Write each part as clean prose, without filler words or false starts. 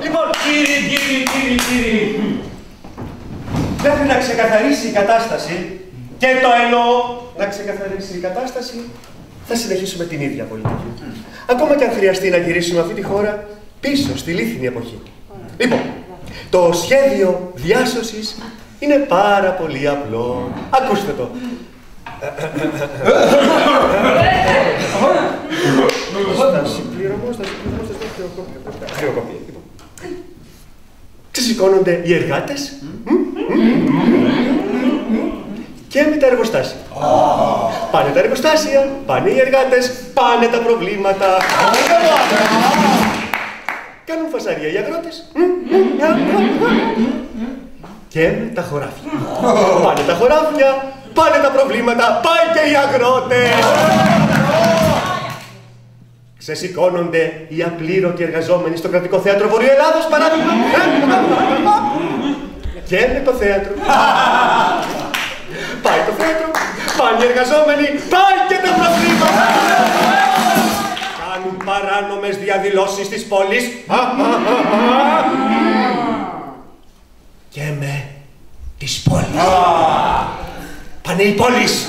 Λοιπόν, κύριοι. Μέχρι να ξεκαθαρίσει η κατάσταση, και το εννοώ να ξεκαθαρίσει η κατάσταση, θα συνεχίσουμε την ίδια πολιτική. Ακόμα και αν χρειαστεί να γυρίσουμε αυτή τη χώρα πίσω στη λίθινη εποχή. Λοιπόν, το σχέδιο διάσωσης είναι πάρα πολύ απλό. Ακούστε το. Θα συμπληρωμό, χρεοκοπία. Ξεσηκώνονται οι εργάτες και με τα εργοστάσια. Πάνε τα εργοστάσια, πάνε οι εργάτες, πάνε τα προβλήματα. Κάνουν φασαρία οι αγρότες και με τα χωράφια. Πάνε τα χωράφια, πάνε τα προβλήματα, πάει και οι αγρότες. Ξεσηκώνονται οι απλήρωτοι εργαζόμενοι στο κρατικό θέατρο Βορείου Ελλάδος, παράδειγμα. Και με το θέατρο. Πάει το θέατρο, πάνε οι εργαζόμενοι, πάει και τα προβλήματα. Κάνουν παράνομες διαδηλώσεις της πόλης. Και με της πόλης. Πάνε οι πόλεις,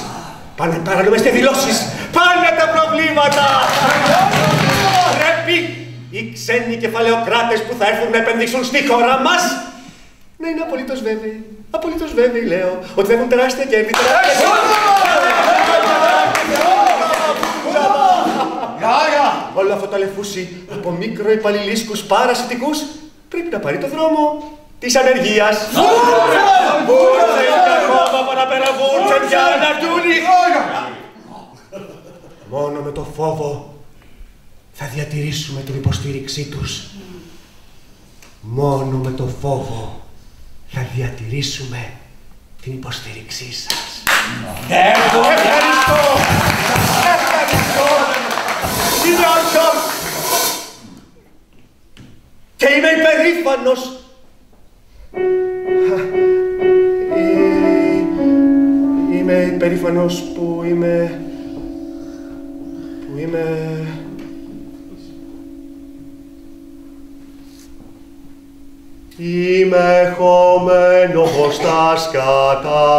πάνε παράνομες διαδηλώσεις, πάνε τα προβλήματα. Πρέπει οι ξένοι κεφαλαιοκράτες που θα έρθουν να επενδύσουν στη χώρα μας να είναι απολύτως βέβαιοι. Απολύτως βέβαιοι, λέω, ότι θα έχουν τεράστια κέρδη. Όλο αυτό το αλεφούσι από μικροϊπαλληλίσκους παρασιτικούς πρέπει να πάρει το δρόμο της ανεργίας. Βούρτσε και ακόμα παραπέρα βούρτσε πια να τούνει. Μόνο με το φόβο θα διατηρήσουμε την υποστήριξή τους. Μόνο με το φόβο θα διατηρήσουμε την υποστήριξή σας. Ευχαριστώ! Είμαι ο Τζορτ και είμαι υπερήφανος. Είμαι υπερήφανος που είμαι... Είμαι χωμένος στα σκατά.